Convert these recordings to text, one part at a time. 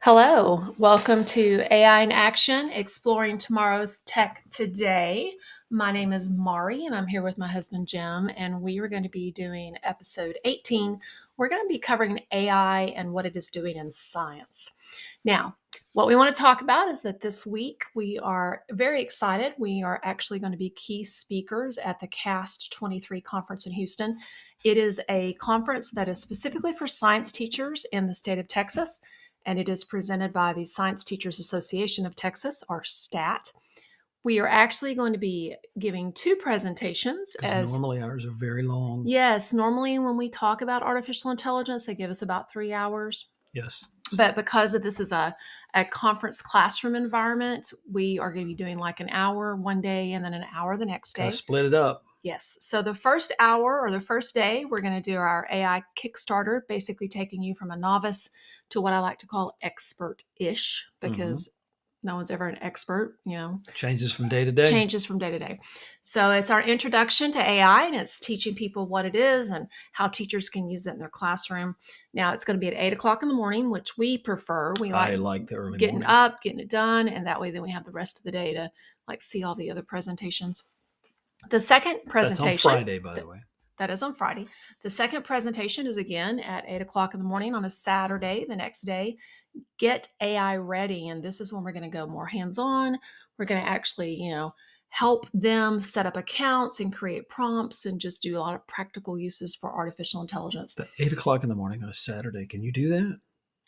Hello, welcome to AI in Action, exploring tomorrow's tech today. My name is Maurie, and I'm here with my husband Jim, and we are going to be doing episode 18. We're going to be covering AI and what it is doing in science. Now, what we want to talk about is that this week we are very excited. We are actually going to be key speakers at the CAST 23 conference in Houston. It is a conference that is specifically for science teachers in the state of Texas, and it is presented by the Science Teachers Association of Texas, or STAT. We are actually going to be giving two presentations. Because normally ours are very long. Yes, normally when we talk about artificial intelligence, they give us about 3 hours. Yes. But because this is a conference classroom environment, we are going to be doing like an hour one day and then an hour the next day. Split it up. Yes. So the first hour or the first day, we're going to do our AI Kickstarter, basically taking you from a novice to what I like to call expert-ish, because no one's ever an expert, Changes from day to day. Changes from day to day. So it's our introduction to AI, and it's teaching people what it is and how teachers can use it in their classroom. Now it's going to be at 8 o'clock in the morning, which we prefer. I like the early getting morning. up, getting it done, and that way then we have the rest of the day to see all the other presentations. The second presentation. That's on Friday, by the way. That is on Friday. The second presentation is again at 8 o'clock in the morning on a Saturday, the next day. Get AI ready. And this is when we're going to go more hands-on. We're going to actually, help them set up accounts and create prompts and just do a lot of practical uses for artificial intelligence. At 8 o'clock in the morning on a Saturday. Can you do that?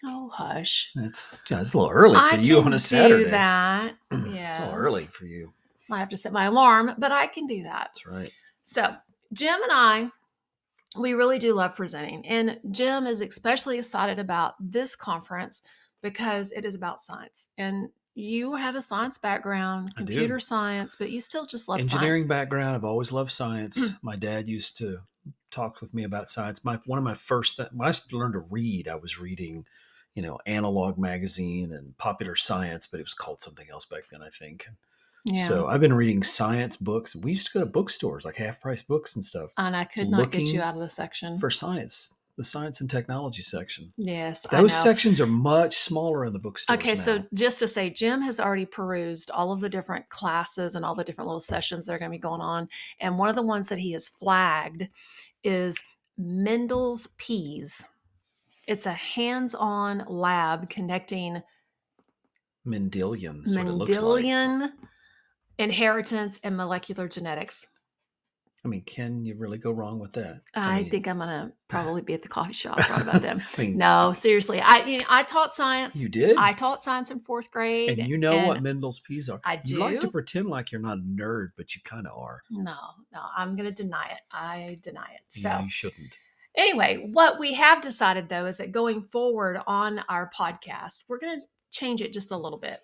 Oh, hush. It's a little early for you on a Saturday. I can do that. Yeah. It's a little early for you. Might have to set my alarm, but I can do that. That's right. So Jim and I, we really do love presenting. And Jim is especially excited about this conference because it is about science. And you have a science background, computer science, but you still just love engineering background. I've always loved science. My dad used to talk with me about science. When I learned to read, I was reading, Analog magazine and Popular Science, but it was called something else back then, I think. Yeah. So I've been reading science books. We used to go to bookstores, like half-price books and stuff. And I could not get you out of the section. For science, the science and technology section. Yes, Those sections are much smaller in the bookstores. Okay, so just to say, Jim has already perused all of the different classes and all the different little sessions that are going to be going on. And one of the ones that he has flagged is Mendel's Peas. It's a hands-on lab connecting Mendelian inheritance and molecular genetics. I mean, can you really go wrong with that? I think I'm going to probably be at the coffee shop right about them. No, seriously. I taught science. You did? I taught science in 4th grade. And you know what Mendel's Peas are? I do. You like to pretend like you're not a nerd, but you kind of are. No, I'm going to deny it. I deny it. So yeah, you shouldn't. Anyway, what we have decided, though, is that going forward on our podcast, we're going to change it just a little bit.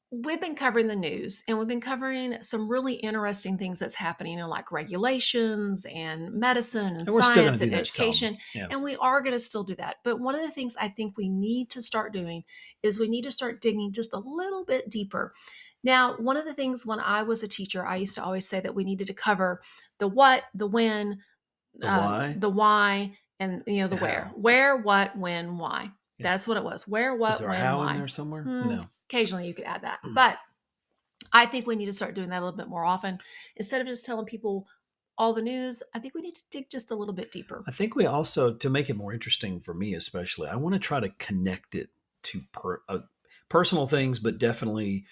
We've been covering the news, and we've been covering some really interesting things that's happening in like regulations and medicine and science and education. Yeah. And we are going to still do that. But one of the things I think we need to start doing is we need to start digging just a little bit deeper. Now, one of the things when I was a teacher, I used to always say that we needed to cover the what, the when, the why, and the where. Where, what, when, why. Yes. That's what it was. Where, what, is there when, a how why. In there somewhere? No. Occasionally you could add that. But I think we need to start doing that a little bit more often. Instead of just telling people all the news, I think we need to dig just a little bit deeper. I think we also, to make it more interesting for me especially, I want to try to connect it to personal things, but definitely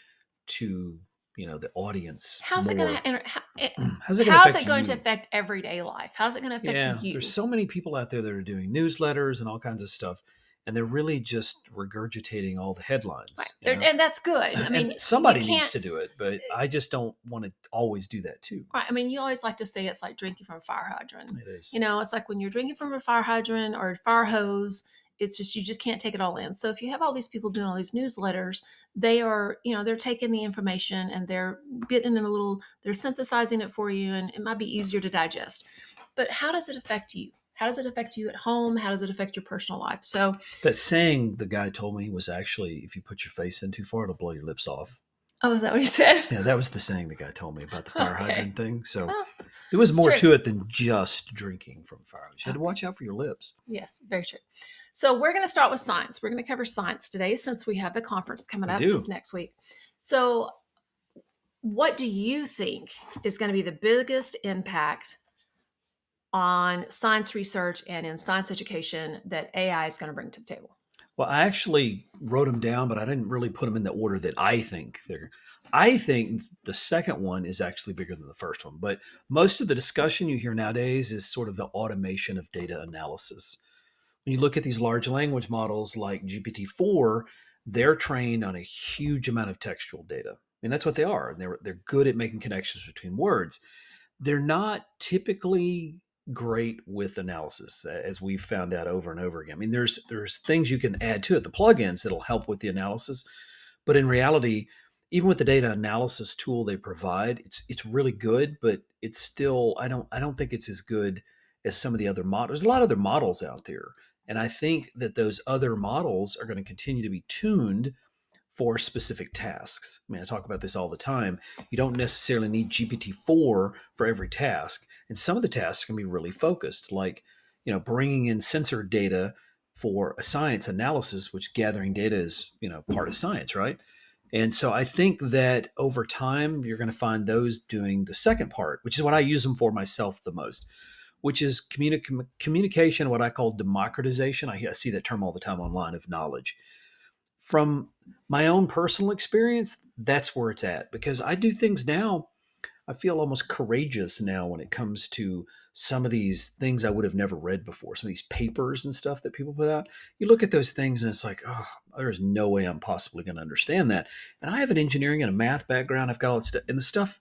to the audience. How's it going to affect everyday life? How's it going to affect you? There's so many people out there that are doing newsletters and all kinds of stuff. And they're really just regurgitating all the headlines. Right. And that's good. I mean, somebody needs to do it, but I just don't want to always do that too. Right. I mean, you always like to say it's like drinking from a fire hydrant. It is. It's like when you're drinking from a fire hydrant or a fire hose, it's just, you just can't take it all in. So if you have all these people doing all these newsletters, they are, they're taking the information and they're getting in they're synthesizing it for you, and it might be easier to digest. But how does it affect you? How does it affect you at home? How does it affect your personal life? So that saying the guy told me was actually, if you put your face in too far, it'll blow your lips off. Oh, is that what he said? Yeah, that was the saying the guy told me about the fire hydrant thing. So There was It's more true. to it than just drinking from a fire hose. You had to Okay. watch out for your lips. Yes, very true. So we're going to start with science. We're going to cover science today since we have the conference coming We up do. this next week. So what do you think is going to be the biggest impact on science research and in science education that AI is going to bring to the table? Well, I actually wrote them down, but I didn't really put them in the order that I think they're. I think the second one is actually bigger than the first one, but most of the discussion you hear nowadays is sort of the automation of data analysis. When you look at these large language models like GPT-4, they're trained on a huge amount of textual data. And that's what they are. They're good at making connections between words. They're not typically great with analysis, as we've found out over and over again. I mean, there's things you can add to it, the plugins that'll help with the analysis, but in reality, even with the data analysis tool they provide, it's really good, but it's still I don't think it's as good as some of the other models. There's a lot of other models out there, and I think that those other models are going to continue to be tuned for specific tasks. I mean, I talk about this all the time. You don't necessarily need GPT-4 for every task, and some of the tasks can be really focused, like bringing in sensor data for a science analysis, which gathering data is part of science, right? And so I think that over time you're going to find those doing the second part, which is what I use them for myself the most, which is communication, what I call democratization. I see that term all the time online, of knowledge. From my own personal experience, that's where it's at, because I do things now. I feel almost courageous now when it comes to some of these things I would have never read before, some of these papers and stuff that people put out. You look at those things and it's like, oh, there's no way I'm possibly going to understand that. And I have an engineering and a math background. I've got all that stuff. And the stuff,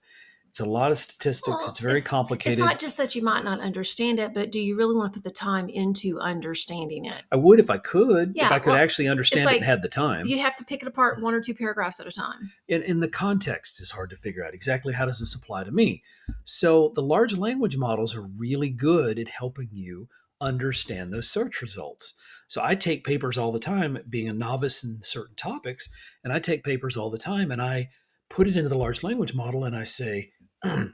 it's a lot of statistics. It's Well, very it's complicated. not just that you might not understand it, but do you really want to put the time into understanding it? I would if I Yeah, could well, actually it's understand it and like had the time. you have to pick it apart one or two paragraphs at a time. And the context is hard to figure out exactly how does this apply to me. So the large language models are really good at helping you understand those search results. So I take papers all the time, being a novice in certain topics, and I take papers all the time and I put it into the large language model and I say,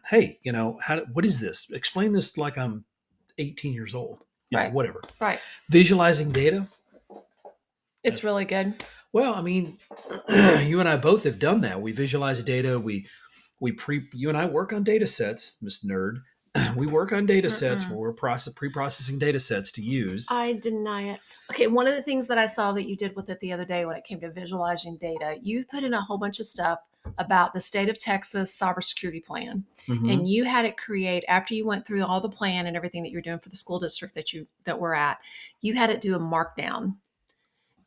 hey, what is this? Explain this like I'm 18 years old, Right. whatever. Right. Visualizing data. It's That's really good. Well, I mean, you and I both have done that. We visualize data. You and I work on data sets, Miss Nerd. We work on data sets where Mm-mm. we're pre-processing data sets to use. I deny it. Okay, one of the things that I saw that you did with it the other day when it came to visualizing data, you put in a whole bunch of stuff about the state of Texas cybersecurity plan. Hmm. And you had it create after you went through all the plan and everything that you're doing for the school district that we're at, you had it do a markdown.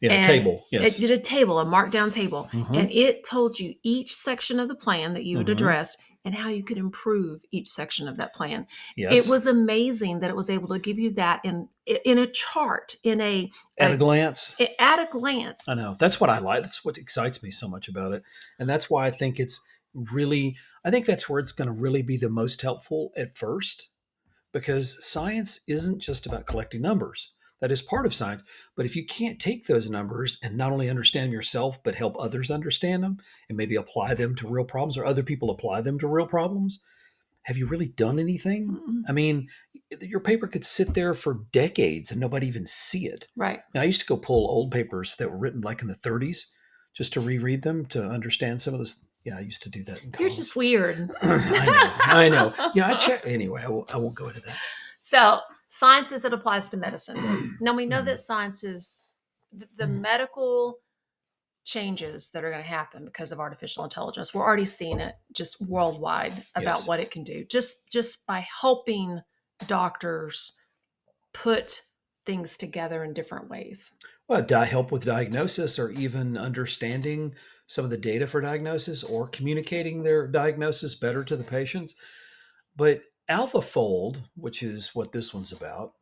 Yeah, And table. it Yes. did a table, a markdown table, Hmm. and it told you each section of the plan that you had Hmm. addressed and how you could improve each section of that plan. It Yes. was amazing that it was able to give you that in a chart, At a glance. at a glance. I know. That's what I like. That's what excites me so much about it. And that's why I think I think that's where it's going to really be the most helpful at first, because science isn't just about collecting numbers. That is part of science. But if you can't take those numbers and not only understand them yourself, but help others understand them and maybe apply them to real problems, or other people apply them to real problems, have you really done anything? Mm-mm. I mean, your paper could sit there for decades and nobody even see it. Right. Now, I used to go pull old papers that were written like in the 30s just to reread them to understand some of this. Yeah, I used to do that in You're college. just weird. I know. Yeah, I check. Anyway, I won't go into that. So, science as it applies to medicine. Now, we know Mhm. that science is the medical changes that are going to happen because of artificial intelligence. We're already seeing it just worldwide about Yes. what it can do. Just by helping doctors put things together in different ways. Well, help with diagnosis, or even understanding some of the data for diagnosis, or communicating their diagnosis better to the patients. But AlphaFold, which is what this one's about,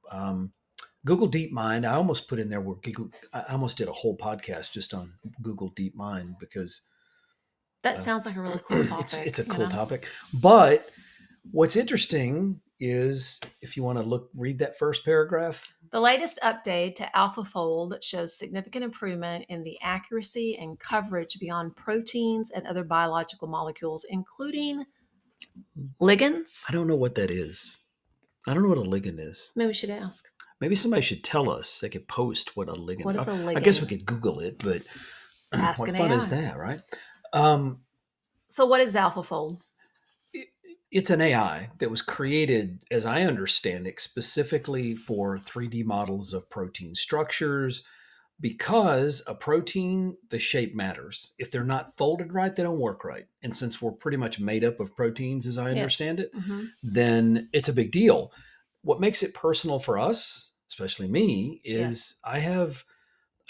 Google DeepMind, I almost put in there where I almost did a whole podcast just on Google DeepMind, because That sounds like a really cool it's a topic, cool topic. But what's interesting is, if you want to read that first paragraph. The latest update to AlphaFold shows significant improvement in the accuracy and coverage beyond proteins and other biological molecules, including Ligands? I don't know what that is. I don't know what a ligand is. Maybe we should ask. Maybe somebody should tell us. They could post what a What ligand. is a I guess we ligand? could Google it, but Ask what an fun is AI. that, right? Um, So what is AlphaFold? it- it's an AI that was created, as I understand it, specifically for 3D models of protein structures, because a protein, the shape matters. If they're not folded right, they don't work right. And since we're pretty much made up of proteins, as I Yes. understand it, Mm-hmm. then it's a big deal. What makes it personal for us, especially me, Yes. is I have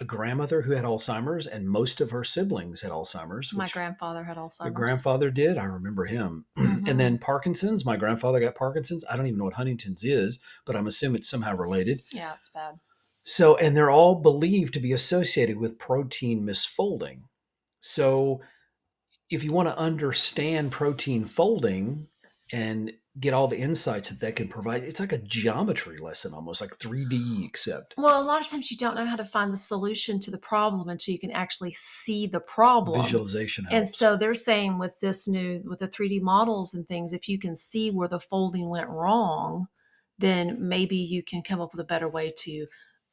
a grandmother who had Alzheimer's, and most of her siblings had Alzheimer's, My which grandfather had their Alzheimer's. grandfather did. I remember him. And Mm-hmm. then Parkinson's. My grandfather got Parkinson's. I don't even know what Huntington's is, but I'm assuming it's somehow related. Yeah, it's bad. So, and they're all believed to be associated with protein misfolding. So, if you want to understand protein folding and get all the insights that that can provide, it's like a geometry lesson, almost like 3D, except Well, a lot of times you don't know how to find the solution to the problem until you can actually see the problem. visualization And helps. so they're saying with the 3D models and things, if you can see where the folding went wrong, then maybe you can come up with a better way to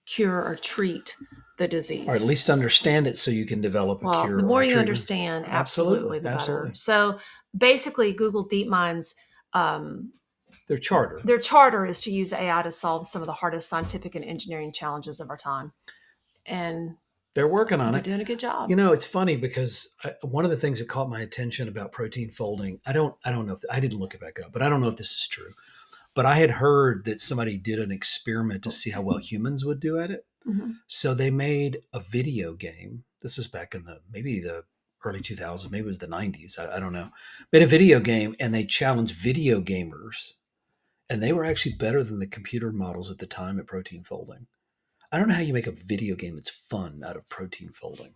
cure or treat the disease. Or at least understand it so you can develop a Well, cure the or more a you treatment. understand, Absolutely, absolutely, the absolutely. better. So basically, Google DeepMind's Their charter. their charter is to use AI to solve some of the hardest scientific and engineering challenges of our time. And They're working on they're it. doing a good job. You know, it's funny because one of the things that caught my attention about protein folding, I don't know if I didn't look it back up, but I don't know if this is true. But I had heard that somebody did an experiment to see how well humans would do at it. Mm-hmm. So they made a video game. This was back in maybe the early 2000s, maybe it was the 90s. I don't know. Made a video game and they challenged video gamers, and they were actually better than the computer models at the time at protein folding. I don't know how you make a video game that's fun out of protein folding.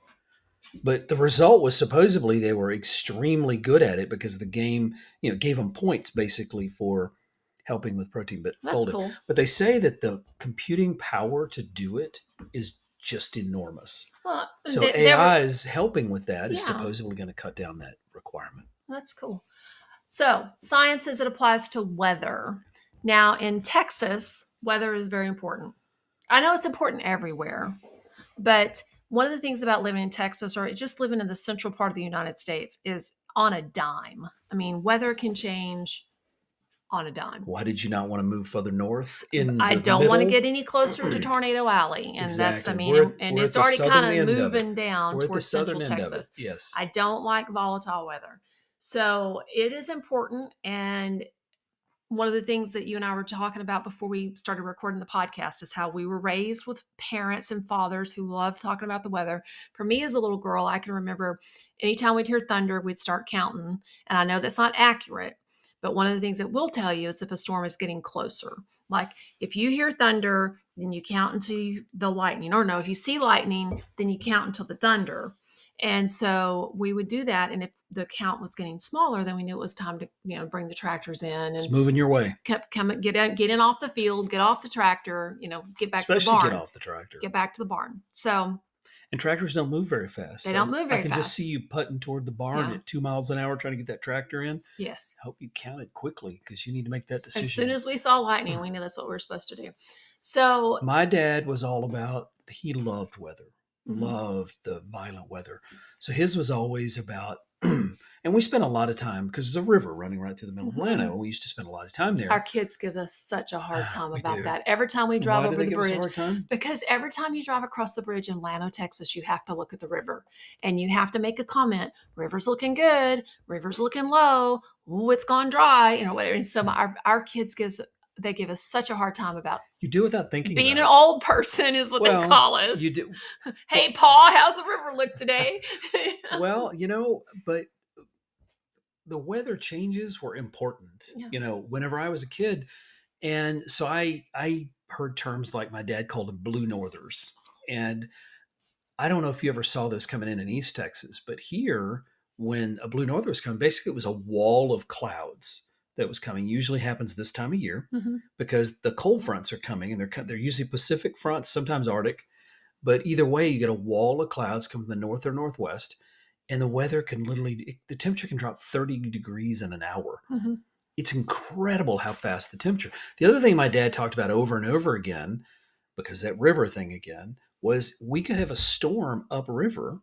But the result was supposedly they were extremely good at it because the game, gave them points basically for helping with protein but That's folding. cool. But they say that the computing power to do it is just enormous. Well, So AI is helping with that, is supposedly going to cut down that requirement. That's cool. So science as it applies to weather. Now in Texas, weather is very important. I know it's important everywhere, but one of the things about living in Texas or just living in the central part of the United States is on a dime. I mean, weather can change on a dime. Why did you not want to move further north I don't want to get any closer to Tornado Alley. And that's, I mean, and it's already kind of moving down towards central Texas. Yes. I don't like volatile weather. So it is important. And one of the things that you and I were talking about before we started recording the podcast is how we were raised with parents and fathers who love talking about the weather. For me as a little girl, I can remember anytime we'd hear thunder, we'd start counting. And I know that's not accurate, but one of the things that will tell you is if a storm is getting closer. Like if you hear thunder, then you count until the lightning. Or no, if you see lightning, then you count until the thunder. And so we would do that. And if the count was getting smaller, then we knew it was time to, bring the tractors in and it's moving your way. Get in off the field, get off the tractor, get back to the barn. Get off the tractor. Get back to the barn. So and tractors don't move very fast. They don't move very fast. I can fast. just see you putting toward the barn at 2 miles an hour trying to get that tractor in. Yes. I hope you counted quickly because you need to make that decision. As soon as we saw lightning, we knew that's what we were supposed to do. So my dad was all about, he loved weather. Loved the violent weather. So his was always about, and we spent a lot of time because there's a river running right through the middle of Atlanta, and we used to spend a lot of time there. Our kids give us such a hard time about that. Every time we drive over the bridge, because every time you drive across the bridge in Llano, Texas, you have to look at the river and you have to make a comment. River's looking good. River's looking low. Oh, it's gone dry, whatever. And so our kids they give us such a hard time about. You do without thinking. Being an old person is what they call us. You do. Hey, Paul, how's the river look today? Well, but the weather changes were important. Yeah. Whenever I was a kid, and so I heard terms like my dad called them blue northers, and I don't know if you ever saw those coming in East Texas, but here when a blue norther was coming, basically it was a wall of clouds that was coming. Usually happens this time of year because the cold fronts are coming, and they're usually Pacific fronts, sometimes Arctic, but either way, you get a wall of clouds coming from the north or northwest, and the weather can literally, the temperature can drop 30 degrees in an hour. Mm-hmm. It's incredible how fast the temperature. The other thing my dad talked about over and over again, because that river thing again, was we could have a storm upriver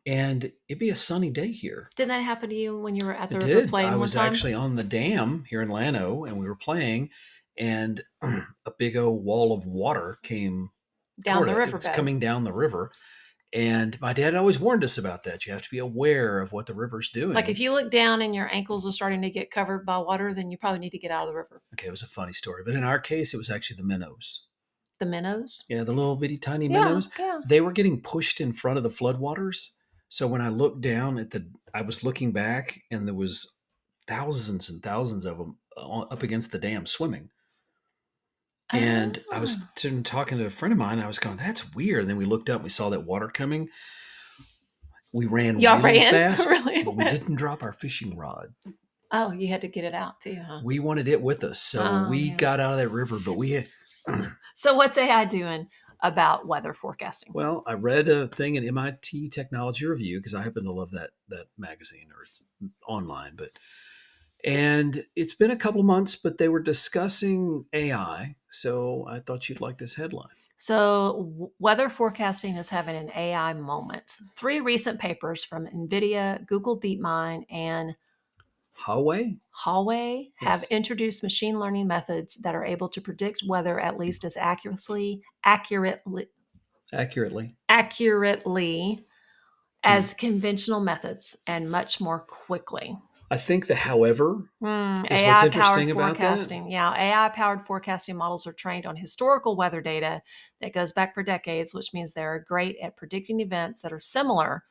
and it'd be a sunny day here. Didn't that happen to you when you were at It the river did. I playing one was time? actually on the dam here in Llano and we were playing, and a big old wall of water came Down toward the it. It was riverbed. coming down the river. And my dad always warned us about that. You have to be aware of what the river's doing. Like if you look down and your ankles are starting to get covered by water, then you probably need to get out of the river. Okay, it was a funny story. But in our case, it was actually the minnows. The minnows? Yeah, the little bitty tiny Yeah, minnows. yeah. They were getting pushed in front of the floodwaters. So when I looked down I was looking back and there was thousands and thousands of them up against the dam swimming. And I was talking to a friend of mine. And I was going, that's weird. And then we looked up and we saw that water coming. We ran Y'all really ran? fast, Really? but we didn't drop our fishing rod. Oh, you had to get it out too, huh? We wanted it with us. So we yeah. got out of that river, but we had... So what's AI doing about weather forecasting? Well, I read a thing in MIT Technology Review because I happen to love that magazine, or it's online, and it's been a couple of months, but they were discussing AI. So I thought you'd like this headline. So weather forecasting is having an AI moment. 3 recent papers from NVIDIA, Google DeepMind, and Huawei have introduced machine learning methods that are able to predict weather at least as accurately as conventional methods and much more quickly. I think the however is what's AI-powered interesting about forecasting. that. Yeah, AI-powered forecasting models are trained on historical weather data that goes back for decades, which means they're great at predicting events that are similar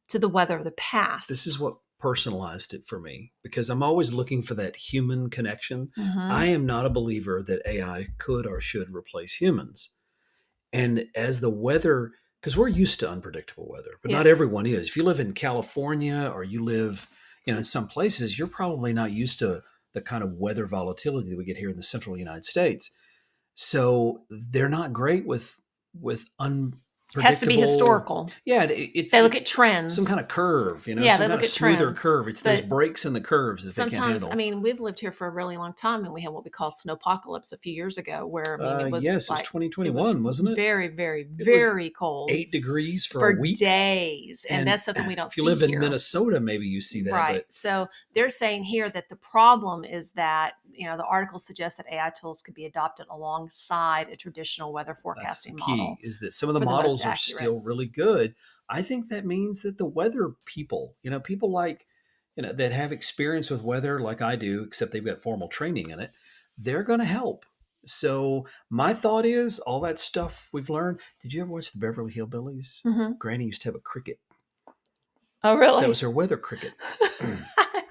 to the weather of the past. This is what personalized it for me, because I'm always looking for that human connection. Mm-hmm. I am not a believer that AI could or should replace humans. And as the weather, because we're used to unpredictable weather, but not everyone is. If you live in California or you live, in some places, you're probably not used to the kind of weather volatility that we get here in the central United States. So they're not great with unpredictable. It has to be historical. Yeah, they look at trends, some kind of curve, Yeah, some they kind look of at smoother trends, curve. It's those breaks in the curves that they can't handle. I mean, we've lived here for a really long time, and we had what we call snowpocalypse a few years ago, where it was it was 2021, wasn't it? Very, very, very cold. 8 degrees for a week, days, and that's something we don't see here. If you live in Minnesota, maybe you see that. Right. But so they're saying here that the problem is that the article suggests that AI tools could be adopted alongside a traditional weather forecasting model. That's the key, is that some of the models are still really good. I think that means that the weather people, people like, that have experience with weather like I do, except they've got formal training in it, they're going to help. So my thought is all that stuff we've learned. Did you ever watch the Beverly Hillbillies? Mm-hmm. Granny used to have a cricket. Oh, really? That was her weather cricket.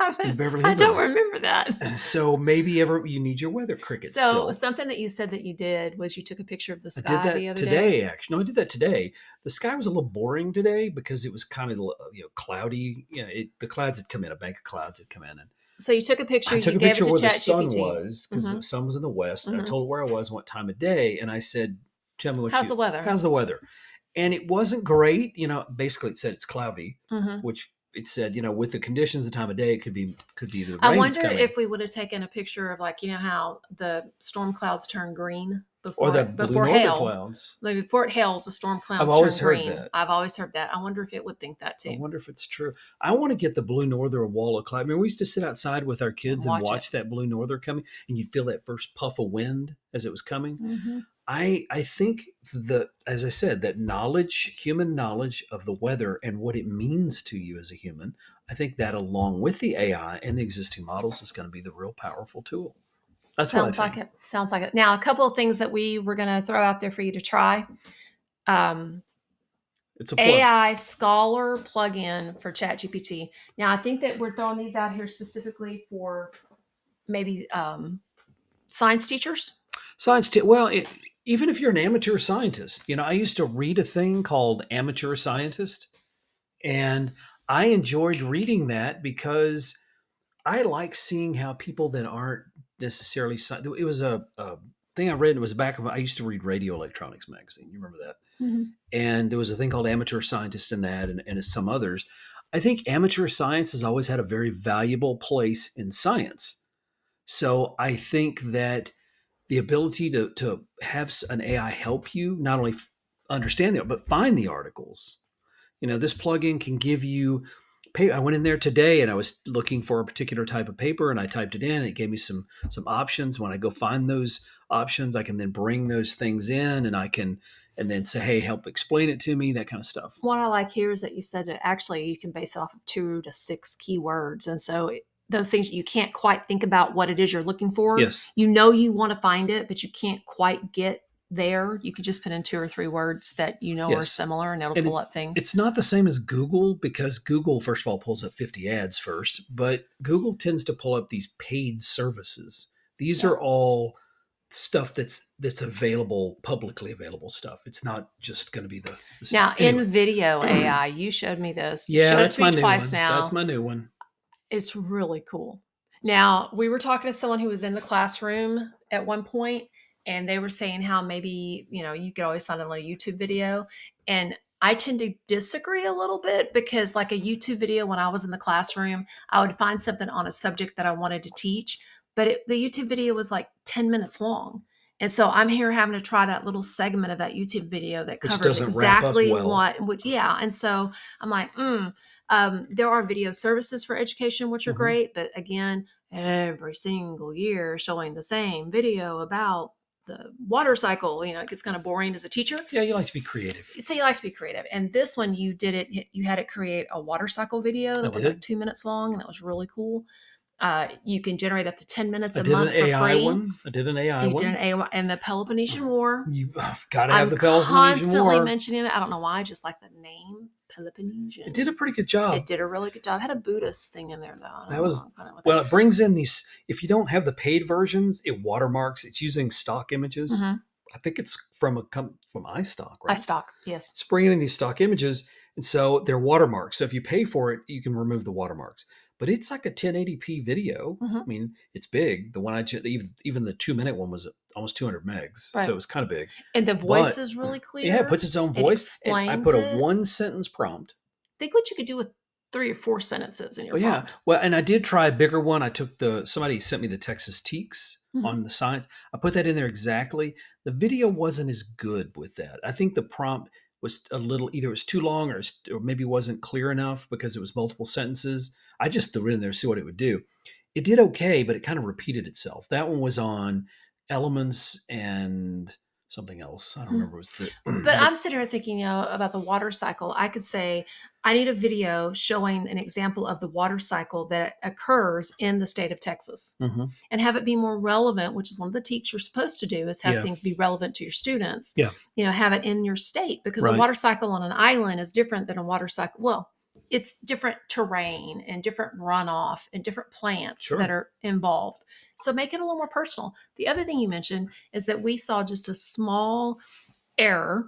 I don't remember that. So maybe you need your weather cricket. So something that you said that you did was you took a picture of the sky. I did that the other today, day. actually. No, I did that today. The sky was a little boring today because it was kind of cloudy. The clouds had come in. A bank of clouds had come in, and so you took a picture. I took a picture where the sun was, because Mm-hmm. the sun was in the west. Mm-hmm. And I told her where I was, and what time of day, and I said, "Tell me how's the weather? How's the weather?" And it wasn't great. Basically it said it's cloudy, mm-hmm. which it said, with the conditions, the time of day, it could be the rain. I wonder if we would have taken a picture of how the storm clouds turn green before hail. Clouds. Maybe before it hails, the storm clouds I've always turn heard green. that. I've always heard that. I wonder if it would think that too. I wonder if it's true. I want to get the blue norther wall of cloud. I mean, we used to sit outside with our kids and watch that blue norther coming, and you'd feel that first puff of wind as it was coming. Mm-hmm. I think as I said, that human knowledge of the weather and what it means to you as a human, I think that along with the AI and the existing models is going to be the real powerful tool. That's what I think. Sounds like it. Now, a couple of things that we were going to throw out there for you to try. It's a plug. AI Scholar plugin for ChatGPT. Now, I think that we're throwing these out here specifically for maybe science teachers. Even if you're an amateur scientist, I used to read a thing called Amateur Scientist, and I enjoyed reading that because I like seeing how people that aren't necessarily, it was a thing I read. It was I used to read Radio Electronics magazine. You remember that? Mm-hmm. And there was a thing called Amateur Scientist in that, and some others. I think amateur science has always had a very valuable place in science. So I think that the ability to have an AI help you not only understand it, but find the articles. This plugin can give you. I went in there today and I was looking for a particular type of paper and I typed it in. And it gave me some options. When I go find those options, I can then bring those things in and then say, hey, help explain it to me, that kind of stuff. What I like here is that you said that actually you can base it off of 2 to 6 keywords. And so those things you can't quite think about what it is you're looking for. Yes. You know you want to find it, but you can't quite get there. You could just put in 2 or 3 words that are similar and it'll pull up things. It's not the same as Google because Google, first of all, pulls up 50 ads first, but Google tends to pull up these paid services. These are all stuff that's available, publicly available stuff. It's not just going to be the now in video AI. You showed me this. Yeah, that's my new one. Now. That's my new one. It's really cool. Now we were talking to someone who was in the classroom at one point, and they were saying how maybe you could always find it on a YouTube video, and I tend to disagree a little bit because like a YouTube video, when I was in the classroom, I would find something on a subject that I wanted to teach, but the YouTube video was like 10 minutes long. And so I'm here having to try that little segment of that YouTube video that covers exactly what. And so I'm like, there are video services for education, which are great. But again, every single year showing the same video about the water cycle, it gets kind of boring as a teacher. Yeah, you like to be creative. So you like to be creative. And this one, you had it create a water cycle video that was like 2 minutes long, and it was really cool. You can generate up to 10 minutes a month for free. I did an AI one. You did an AI and the Peloponnesian War. You've got to have the Peloponnesian War. I'm constantly mentioning it. I don't know why. I just like the name Peloponnesian. It did a pretty good job. It did a really good job. It had a Buddhist thing in there though. It brings in these. If you don't have the paid versions, it watermarks. It's using stock images. I think it's from iStock, right? iStock, yes. It's bringing in these stock images, and so they're watermarks. So if you pay for it, you can remove the watermarks. But it's like a 1080p video. I mean, it's big. The one even the 2-minute one was almost 200 megs, so it was kind of big. And the voice is really clear. Yeah, it puts its own voice. And I put a 1-sentence prompt. Think what you could do with 3 or 4 sentences in your prompt. Yeah, well, and I did try a bigger one. I took somebody sent me the Texas Teaks on the science. I put that in there exactly. The video wasn't as good with that. I think the prompt was a little, either it was too long or maybe wasn't clear enough because it was multiple sentences. I just threw it in there to see what it would do. It did okay, but it kind of repeated itself. That one was on elements and something else. I don't remember. But I'm sitting here thinking about the water cycle. I could say, I need a video showing an example of the water cycle that occurs in the state of Texas and have it be more relevant, which is one of the teachers supposed to do, is have things be relevant to your students. Yeah. Have it in your state, because a water cycle on an island is different than a water cycle. Well, it's different terrain and different runoff and different plants that are involved. So make it a little more personal. The other thing you mentioned is that we saw just a small error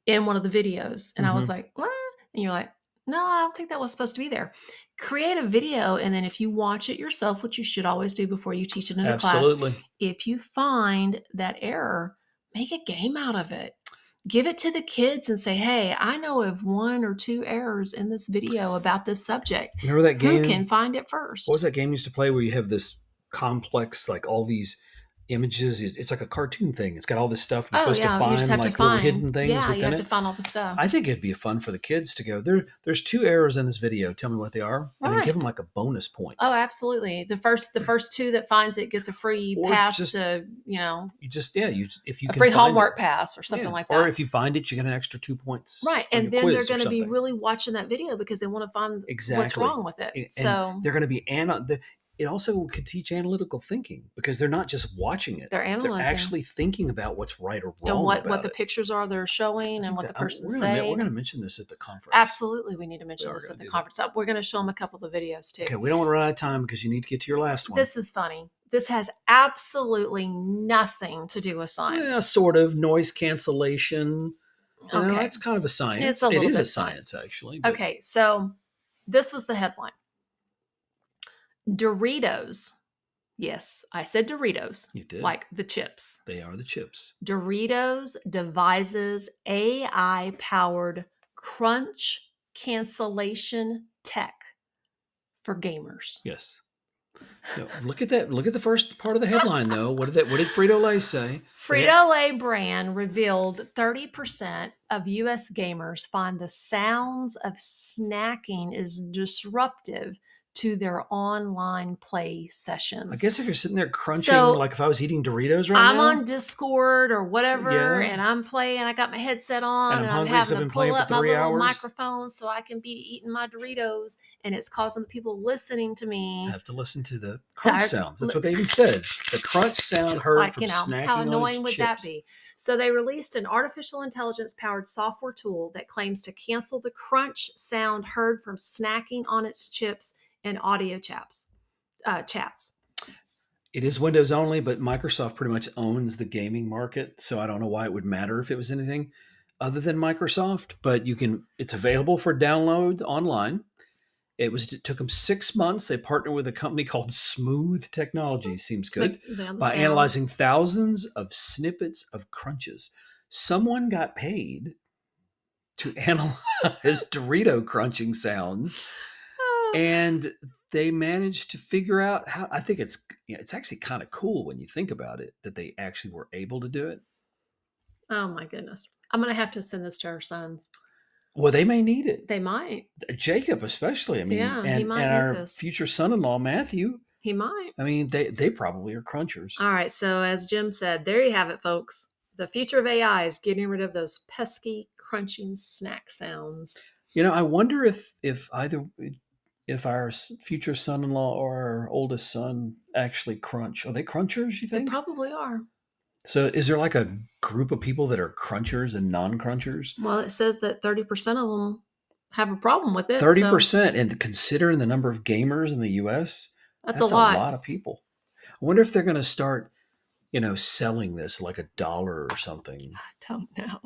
in one of the videos. And I was like, what? And you're like, no, I don't think that was supposed to be there. Create a video. And then if you watch it yourself, which you should always do before you teach it in a class, if you find that error, make a game out of it. Give it to the kids and say, hey, I know of 1 or 2 errors in this video about this subject. Remember that game? Who can find it first? What was that game you used to play where you have this complex, like all these images? It's like a cartoon thing. It's got all this stuff. You're supposed to find, you just have like to find little hidden things within it. Yeah, you have to find all the stuff. I think it'd be fun for the kids to go, there's 2 errors in this video. Tell me what they are. And then give them like a bonus points. Oh, absolutely. The first 2 that finds it gets a free pass to, if you a can free find homework pass or something like that. Or if you find it, you get an extra 2 points. Right. And then they're going to be really watching that video because they want to find what's wrong with it. And so they're going to be it also could teach analytical thinking because they're not just watching it. They're analyzing. They're actually thinking about what's right or wrong. And what the pictures are they're showing and what the person's saying. We're going to mention this at the conference. Absolutely. We need to mention this at the conference. We're going to show them a couple of the videos too. Okay. We don't want to run out of time because you need to get to your last one. This is funny. This has absolutely nothing to do with science. Yeah, sort of. Noise cancellation. Okay. It's kind of a science. It is a science, actually. But. Okay. So this was the headline. Doritos. Yes, I said Doritos. You did. Like the chips. They are the chips. Doritos devises AI-powered crunch cancellation tech for gamers. Yes. No, look at that. Look at the first part of the headline, though. What did Frito-Lay say? Frito-Lay brand revealed 30% of U.S. gamers find the sounds of snacking is disruptive to their online play sessions. I guess if you're sitting there crunching, So, like if I was eating Doritos right I'm now. on Discord or whatever, Yeah. and I'm playing. I got my headset on, And I'm and I'm hungry 'cause having I've to been playing pull for up my 3 little hours. microphone so I can be eating my Doritos, and it's causing the people listening to me To have to listen to the crunch sounds. That's what they even said. The crunch sound heard like, from snacking how on annoying its would chips. that be? So they released an artificial intelligence powered software tool that claims to cancel the crunch sound heard from snacking on its chips and audio chats. It is Windows only, but Microsoft pretty much owns the gaming market, so I don't know why it would matter if it was anything other than Microsoft. But it's available for download online. It took them 6 months. They partnered with a company called Smooth Technologies. Seems good. By analyzing thousands of snippets of crunches. Someone got paid to analyze Dorito crunching sounds, and they managed to figure out how. I think it's actually kind of cool when you think about it that they actually were able to do it. Oh my goodness. I'm going to have to send this to our sons. Well, they may need it. They might. Jacob especially. I mean, Yeah, he and might need our this. future son-in-law Matthew. He might. I mean, they probably are crunchers. All right. So as Jim said, there you have it, folks. The future of AI is getting rid of those pesky crunching snack sounds. I wonder if our future son-in-law or our oldest son actually crunch. Are they crunchers, you think? They probably are. So is there like a group of people that are crunchers and non-crunchers? Well, it says that 30% of them have a problem with it. 30%. And considering the number of gamers in the U.S., that's a lot of people. I wonder if they're going to start, selling this like $1 or something. I don't know.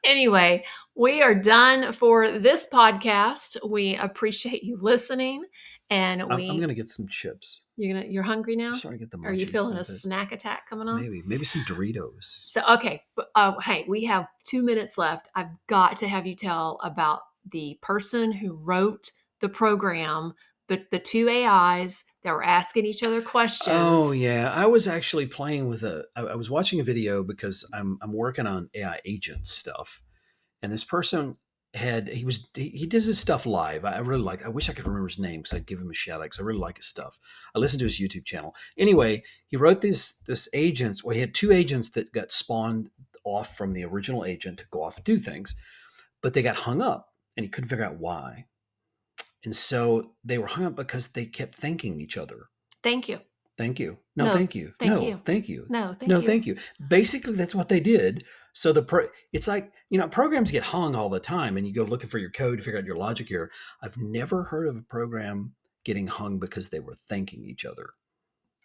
Anyway, we are done for this podcast. We appreciate you listening. And I'm going to get some chips. You're hungry now? I'm starting to get the munchies. Are you feeling a snack attack coming on? Maybe some Doritos. So, okay. Hey, we have 2 minutes left. I've got to have you tell about the person who wrote the program, but the two AIs that were asking each other questions. Oh yeah. I was actually playing with I was watching a video because I'm working on AI agent stuff. And this person he does his stuff live. I really like. I wish I could remember his name because I'd give him a shout out because I really like his stuff. I listened to his YouTube channel. Anyway, he wrote this agents. Well, he had 2 agents that got spawned off from the original agent to go off and do things, but they got hung up, and he couldn't figure out why. And so they were hung up because they kept thanking each other. Thank you. Thank you. No, thank you. Thank you. Thank you. No, thank you. Thank you. Basically, that's what they did. So it's like, programs get hung all the time and you go looking for your code to figure out your logic here. I've never heard of a program getting hung because they were thanking each other.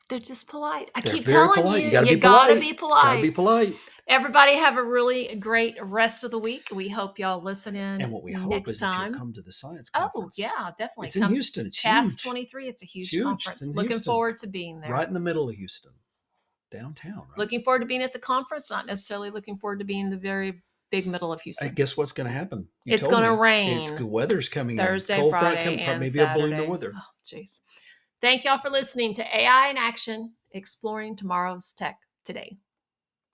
They're just polite. They're keep very telling polite. you, You gotta be polite. Gotta be polite. Everybody have a really great rest of the week. We hope y'all listen in. And what we hope is that you'll come to the science conference. Oh, yeah, definitely. It's in Houston. It's Cast huge. 23. It's a huge It's conference. in Looking Houston. forward to being there. Right in the middle of Houston. Downtown, right? Looking forward to being at the conference, not necessarily looking forward to being in the very big middle of Houston. I guess what's going to happen? It's going to rain. The weather's coming Thursday, Cold Friday, front and maybe Saturday. a balloon of weather. Oh, jeez. Thank y'all for listening to AI in Action, exploring tomorrow's tech today.